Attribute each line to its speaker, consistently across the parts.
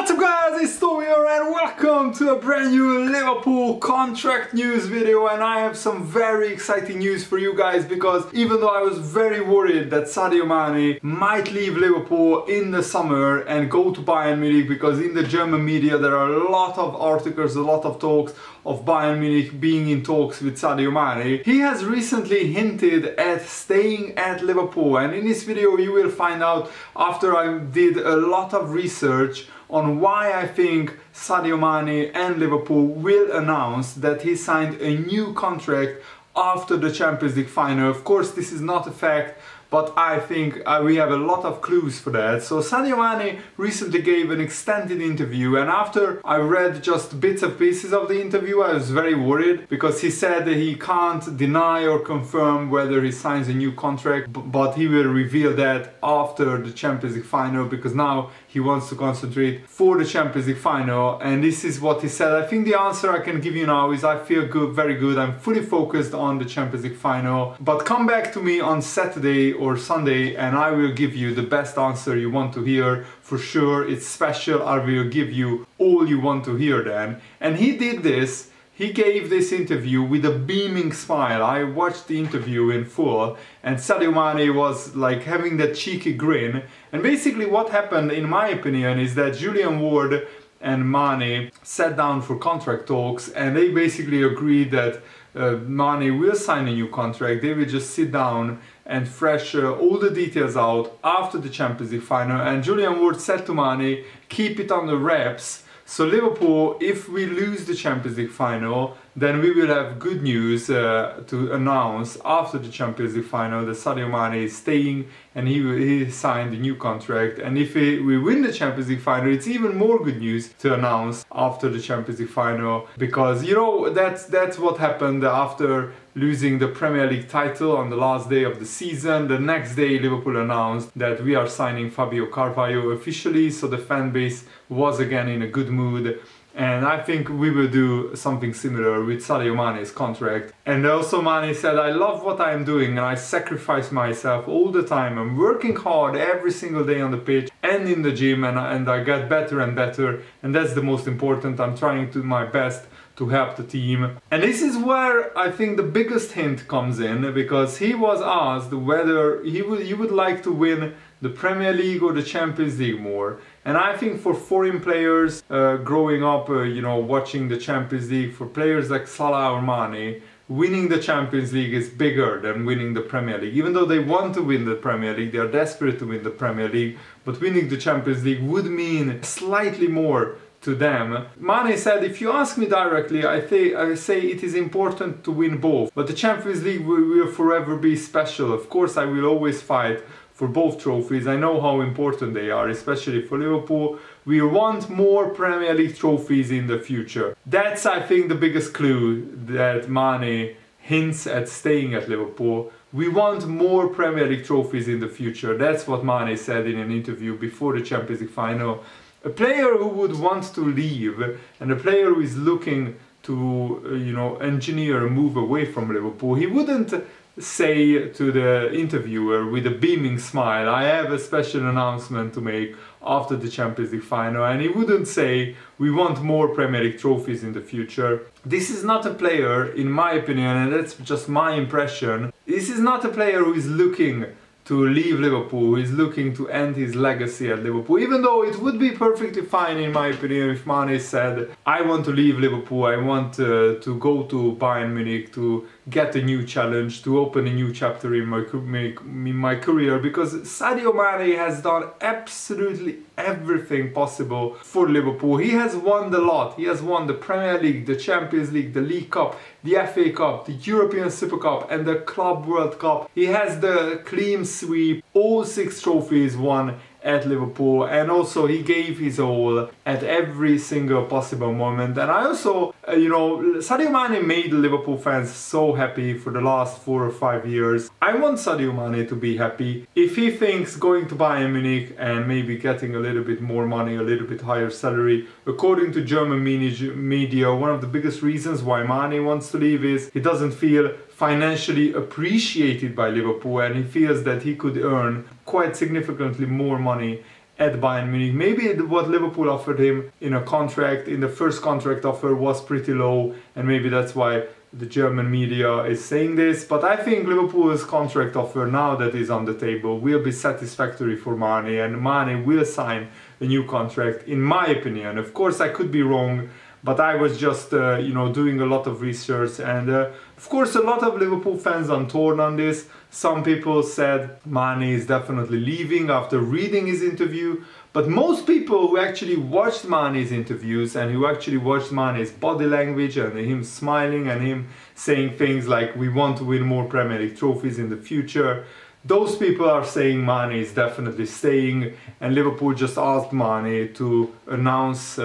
Speaker 1: What's up guys, it's Tom here and welcome to a brand new Liverpool contract news video. And I have some very exciting news for you guys, because even though I was very worried that Sadio Mane might leave Liverpool in the summer and go to Bayern Munich, because in the German media there are a lot of articles, a lot of talks of Bayern Munich being in talks with Sadio Mane, he has recently hinted at staying at Liverpool. And in this video you will find out, after I did a lot of research on why I think Sadio Mane and Liverpool will announce that he signed a new contract after the Champions League final. Of course, this is not a fact, but I think we have a lot of clues for that. So Sadio Mane recently gave an extended interview, and after I read just bits and pieces of the interview, I was very worried, because he said that he can't deny or confirm whether he signs a new contract, but he will reveal that after the Champions League final, because now he wants to concentrate for the Champions League final. And this is what he said. I think the answer I can give you now is I feel good, very good. I'm fully focused on the Champions League final, but come back to me on Saturday or Sunday and I will give you the best answer you want to hear. For sure, it's special. I will give you all you want to hear then. And he did this. He gave this interview with a beaming smile. I watched the interview in full and Sadio Mane was like having that cheeky grin. And basically what happened, in my opinion, is that Julian Ward and Mane sat down for contract talks, and they basically agreed that Mane will sign a new contract. They will just sit down and thresh all the details out after the Champions League final. And Julian Ward said to Mane, keep it on the wraps. So Liverpool, if we lose the Champions League final, then we will have good news to announce after the Champions League final that Sadio Mane is staying and he signed a new contract. And if we win the Champions League final, it's even more good news to announce after the Champions League final, because you know that's what happened after losing the Premier League title on the last day of the season. The next day Liverpool announced that we are signing Fabio Carvalho officially, so the fan base was again in a good mood. And I think we will do something similar with Sadio Mane's contract. And also Mane said, I love what I am doing and I sacrifice myself all the time. I'm working hard every single day on the pitch and in the gym, and I get better and better, and that's the most important. I'm trying to do my best to help the team. And this is where I think the biggest hint comes in, because he was asked whether he would like to win the Premier League or the Champions League more. And I think for foreign players growing up, you know, watching the Champions League, for players like Salah or Mane, winning the Champions League is bigger than winning the Premier League. Even though they want to win the Premier League, they are desperate to win the Premier League, but winning the Champions League would mean slightly more to them. Mane said, if you ask me directly, I say it is important to win both, but the Champions League will forever be special. Of course, I will always fight for both trophies. I know how important they are, especially for Liverpool. We want more Premier League trophies in the future. That's, I think, the biggest clue that Mane hints at staying at Liverpool. We want more Premier League trophies in the future. That's what Mane said in an interview before the Champions League final. A player who would want to leave and a player who is looking to, you know, engineer a move away from Liverpool, he wouldn't say to the interviewer with a beaming smile, I have a special announcement to make after the Champions League final. And he wouldn't say, we want more Premier League trophies in the future. This is not a player, in my opinion, and that's just my impression, this is not a player who is looking to leave Liverpool, who is looking to end his legacy at Liverpool. Even though it would be perfectly fine, in my opinion, if Mane said, I want to leave Liverpool, I want to go to Bayern Munich to get a new challenge, to open a new chapter in my career, because Sadio Mane has done absolutely everything possible for Liverpool. He has won the lot. He has won the Premier League, the Champions League, the League Cup, the FA Cup, the European Super Cup and the Club World Cup. He has the clean sweep, all 6 trophies won at Liverpool, and also he gave his all at every single possible moment. And I also, you know, Sadio Mane made Liverpool fans so happy for the last 4 or 5 years. I want Sadio Mane to be happy. If he thinks going to Bayern Munich and maybe getting a little bit more money, a little bit higher salary, according to German media, one of the biggest reasons why Mane wants to leave is he doesn't feel financially appreciated by Liverpool, and he feels that he could earn quite significantly more money at Bayern Munich. Maybe what Liverpool offered him in a contract, in the first contract offer, was pretty low, and maybe that's why the German media is saying this. But I think Liverpool's contract offer now that is on the table will be satisfactory for Mane, and Mane will sign a new contract, in my opinion. Of course, I could be wrong, but I was just doing a lot of research, and of course a lot of Liverpool fans are torn on this. Some people said Mane is definitely leaving after reading his interview, but most people who actually watched Mane's interviews and who actually watched Mane's body language and him smiling and him saying things like we want to win more Premier League trophies in the future, those people are saying Mane is definitely staying, and Liverpool just asked Mane to announce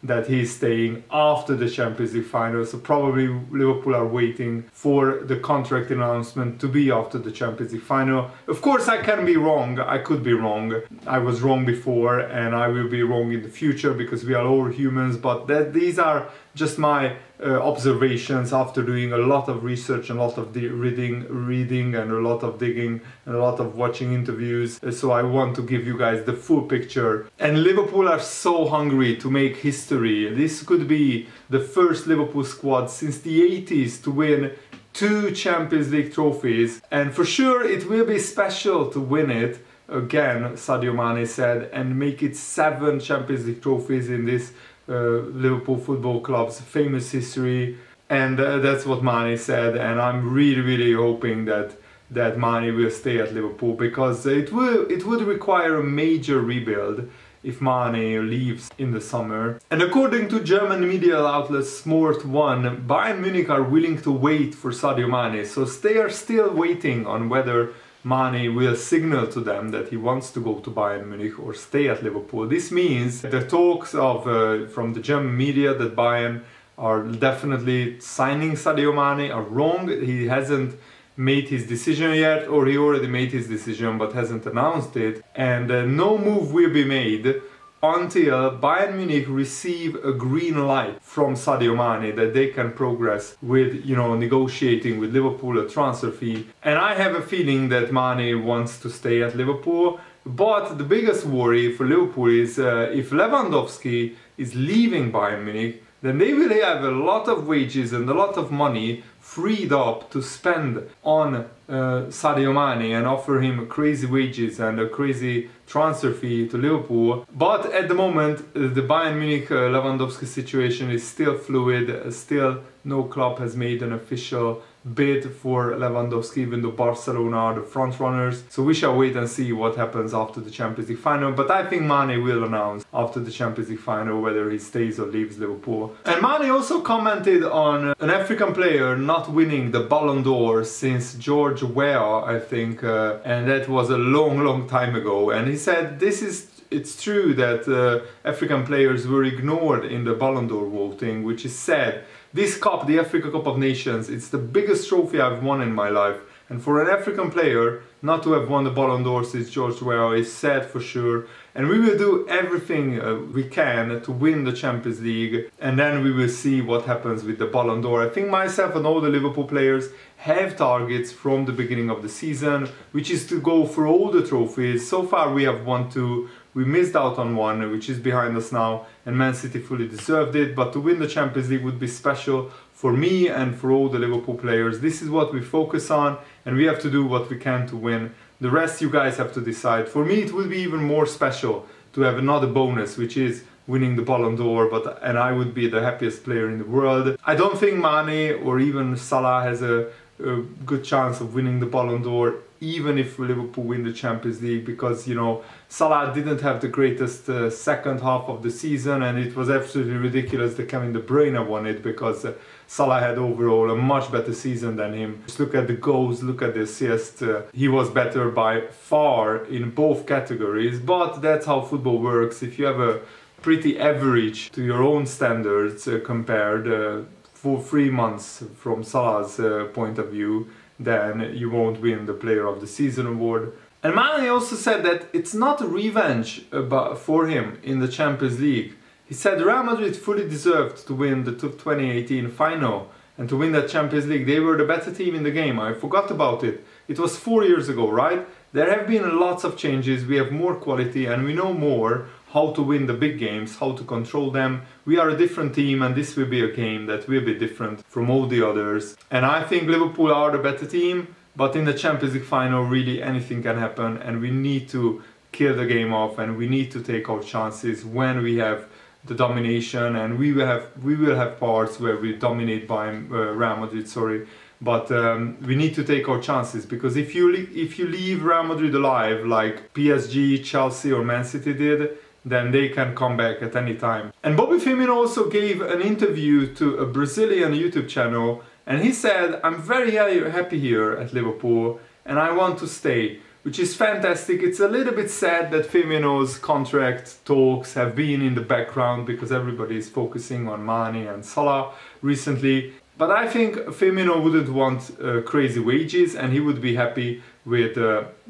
Speaker 1: that he's staying after the Champions League final. So probably Liverpool are waiting for the contract announcement to be after the Champions League final. Of course, I can be wrong, I could be wrong. I was wrong before and I will be wrong in the future because we are all humans, but these are just my observations after doing a lot of research and a lot of reading and a lot of digging and a lot of watching interviews. So I want to give you guys the full picture. And Liverpool are so hungry to make history. This could be the first Liverpool squad since the 80s to win 2 Champions League trophies, and for sure it will be special to win it again, Sadio Mane said, and make it 7 Champions League trophies in this Liverpool Football Club's famous history. And that's what Mane said, and I'm really hoping that Mane will stay at Liverpool, because it would require a major rebuild if Mane leaves in the summer. And according to German media outlet Sport 1, Bayern Munich are willing to wait for Sadio Mane, so they are still waiting on whether Mane will signal to them that he wants to go to Bayern Munich or stay at Liverpool. This means the talks of from the German media that Bayern are definitely signing Sadio Mane are wrong. He hasn't made his decision yet, or he already made his decision but hasn't announced it. And no move will be made until Bayern Munich receive a green light from Sadio Mane that they can progress with, negotiating with Liverpool a transfer fee. And I have a feeling that Mane wants to stay at Liverpool. But the biggest worry for Liverpool is if Lewandowski is leaving Bayern Munich, then they will have a lot of wages and a lot of money freed up to spend on Sadio Mane and offer him crazy wages and a crazy transfer fee to Liverpool. But at the moment, the Bayern Munich Lewandowski situation is still fluid. Still, no club has made an official bid for Lewandowski, even though Barcelona are the front runners. So we shall wait and see what happens after the Champions League final. But I think Mane will announce after the Champions League final whether he stays or leaves Liverpool. And Mane also commented on an African player not winning the Ballon d'Or since George Weah, I think, and that was a long time ago. And he said it's true that African players were ignored in the Ballon d'Or voting, which is sad. This cup, the Africa Cup of Nations, it's the biggest trophy I've won in my life. And for an African player not to have won the Ballon d'Or since George Weah is sad for sure. And we will do everything we can to win the Champions League, and then we will see what happens with the Ballon d'Or. I think myself and all the Liverpool players have targets from the beginning of the season, which is to go for all the trophies. So far we have won 2. We missed out on 1, which is behind us now, and Man City fully deserved it. But to win the Champions League would be special for me and for all the Liverpool players. This is what we focus on, and we have to do what we can to win. The rest you guys have to decide. For me it will be even more special to have another bonus, which is winning the Ballon d'Or, and I would be the happiest player in the world. I don't think Mane or even Salah has a good chance of winning the Ballon d'Or, even if Liverpool win the Champions League, because Salah didn't have the greatest second half of the season, and it was absolutely ridiculous that Kevin De Bruyne won it, because Salah had overall a much better season than him. Just look at the goals, look at the assists. He was better by far in both categories, but that's how football works. If you have a pretty average to your own standards compared for 3 months from Salah's point of view, then you won't win the Player of the Season award. And Mane also said that it's not a revenge for him in the Champions League. He said Real Madrid fully deserved to win the 2018 final, and to win that Champions League. They were the better team in the game. I forgot about it. It was 4 years ago, right? There have been lots of changes. We have more quality and we know more how to win the big games, how to control them. We are a different team and this will be a game that will be different from all the others. And I think Liverpool are the better team, but in the Champions League final really anything can happen and we need to kill the game off and we need to take our chances when we have the domination, and we will have parts where we dominate by Real Madrid, sorry. But we need to take our chances, because if you leave Real Madrid alive like PSG, Chelsea or Man City did, then they can come back at any time. And Bobby Firmino also gave an interview to a Brazilian YouTube channel, and he said, "I'm very happy here at Liverpool and I want to stay," which is fantastic. It's a little bit sad that Firmino's contract talks have been in the background because everybody is focusing on Mane and Salah recently. But I think Firmino wouldn't want crazy wages, and he would be happy with,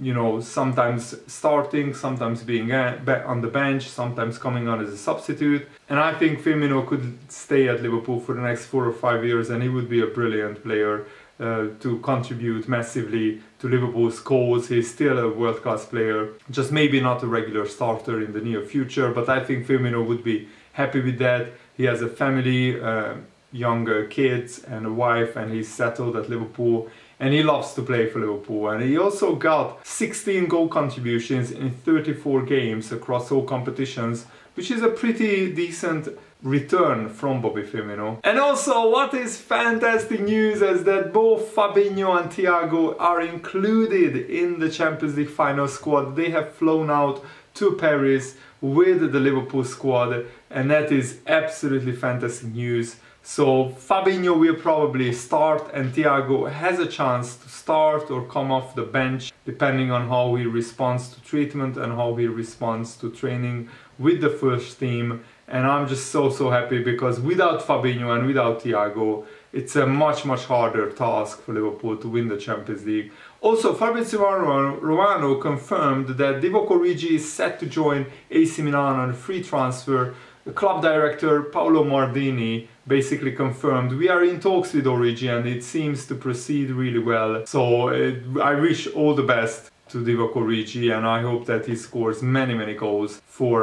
Speaker 1: you know, sometimes starting, sometimes being on the bench, sometimes coming on as a substitute. And I think Firmino could stay at Liverpool for the next 4 or 5 years, and he would be a brilliant player to contribute massively to Liverpool's cause. He's still a world-class player, just maybe not a regular starter in the near future, but I think Firmino would be happy with that. He has a family, younger kids and a wife, and he's settled at Liverpool and he loves to play for Liverpool. And he also got 16 goal contributions in 34 games across all competitions, which is a pretty decent return from Bobby Firmino. And also, what is fantastic news is that both Fabinho and Thiago are included in the Champions League final squad. They have flown out to Paris with the Liverpool squad, and that is absolutely fantastic news. So Fabinho will probably start and Thiago has a chance to start or come off the bench depending on how he responds to treatment and how he responds to training with the first team. And I'm just so happy, because without Fabinho and without Thiago, it's a much harder task for Liverpool to win the Champions League. Also, Fabrizio Romano confirmed that Divock Origi is set to join AC Milan on a free transfer. The club director Paolo Maldini basically confirmed, "We are in talks with Origi and it seems to proceed really well." So I wish all the best to Divock Origi, and I hope that he scores many goals for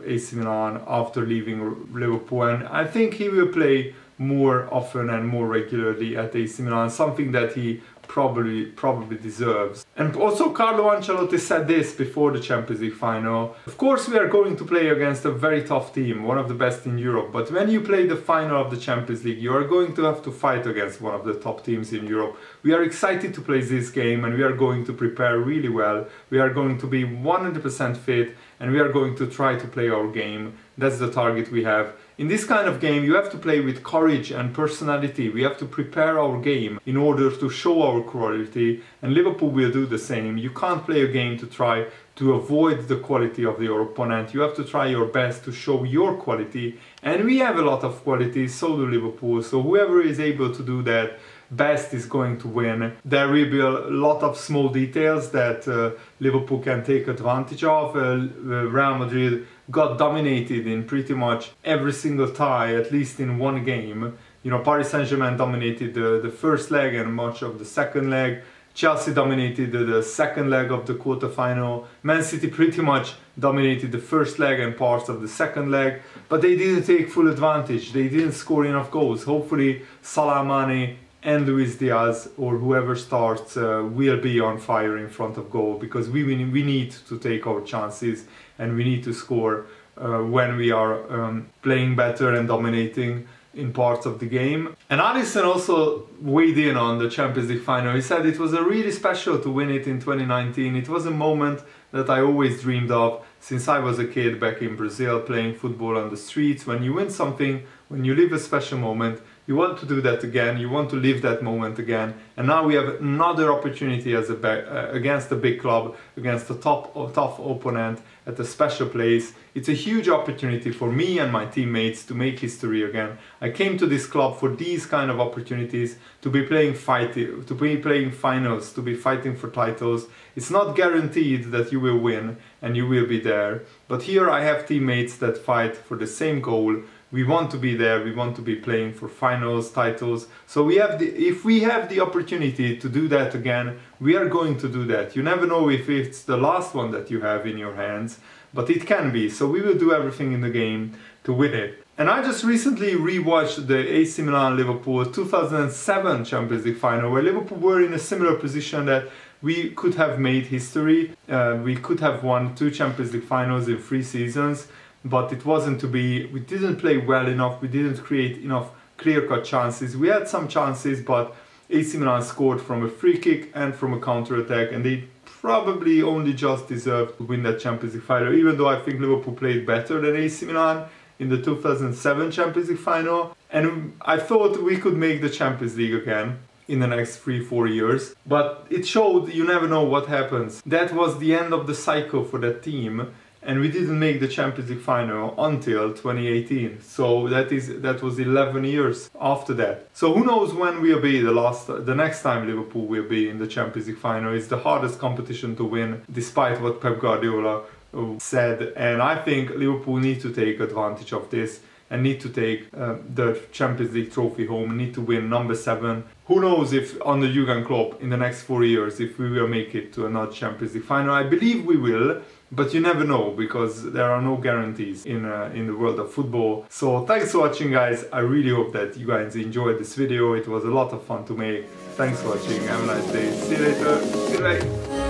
Speaker 1: AC Milan after leaving Liverpool. And I think he will play more often and more regularly at AC Milan, something that he probably deserves. And also Carlo Ancelotti said this before the Champions League final: "Of course we are going to play against a very tough team, one of the best in Europe, but when you play the final of the Champions League, you are going to have to fight against one of the top teams in Europe. We are excited to play this game and we are going to prepare really well. We are going to be 100% fit and we are going to try to play our game. That's the target we have. In this kind of game, you have to play with courage and personality. We have to prepare our game in order to show our quality, and Liverpool will do the same. You can't play a game to try to avoid the quality of your opponent. You have to try your best to show your quality, and we have a lot of quality, so do Liverpool. So whoever is able to do that best is going to win. There will be a lot of small details that Liverpool can take advantage of. Real Madrid got dominated in pretty much every single tie, at least in one game. You know, Paris Saint-Germain dominated the first leg and much of the second leg. Chelsea dominated the second leg of the quarterfinal. Man City pretty much dominated the first leg and parts of the second leg, but they didn't take full advantage. They didn't score enough goals. Hopefully Salah, Mane and Luis Diaz, or whoever starts, will be on fire in front of goal, because we need to take our chances and we need to score when we are playing better and dominating in parts of the game. And Alisson also weighed in on the Champions League final. He said it was really special to win it in 2019. It was a moment that I always dreamed of since I was a kid back in Brazil playing football on the streets. When you win something, when you live a special moment, you want to do that again, you want to live that moment again. And now we have another opportunity as against a big club, against a tough opponent at a special place. It's a huge opportunity for me and my teammates to make history again. I came to this club for these kind of opportunities, to be playing finals, to be fighting for titles. It's not guaranteed that you will win and you will be there. But here I have teammates that fight for the same goal, We want to be there, we want to be playing for finals, titles. So we have if we have the opportunity to do that again, we are going to do that. You never know if it's the last one that you have in your hands, but it can be. So we will do everything in the game to win it. And I just recently rewatched the AC Milan Liverpool 2007 Champions League final, where Liverpool were in a similar position that we could have made history. We could have won 2 Champions League finals in 3 seasons. But it wasn't to be. We didn't play well enough, we didn't create enough clear-cut chances. We had some chances, but AC Milan scored from a free kick and from a counter-attack, and they probably only just deserved to win that Champions League final, even though I think Liverpool played better than AC Milan in the 2007 Champions League final. And I thought we could make the Champions League again in the next 3-4 years. But it showed you never know what happens. That was the end of the cycle for that team. And we didn't make the Champions League final until 2018. So that was 11 years after that. So who knows when we'll be the next time Liverpool will be in the Champions League final. It's the hardest competition to win, despite what Pep Guardiola said. And I think Liverpool need to take advantage of this and need to take the Champions League trophy home, need to win number 7. Who knows if under Jurgen Klopp in the next 4 years if we will make it to another Champions League final. I believe we will, but you never know because there are no guarantees in the world of football. So thanks for watching, guys. I really hope that you guys enjoyed this video. It was a lot of fun to make. Thanks for watching. Have a nice day. See you later. Goodbye.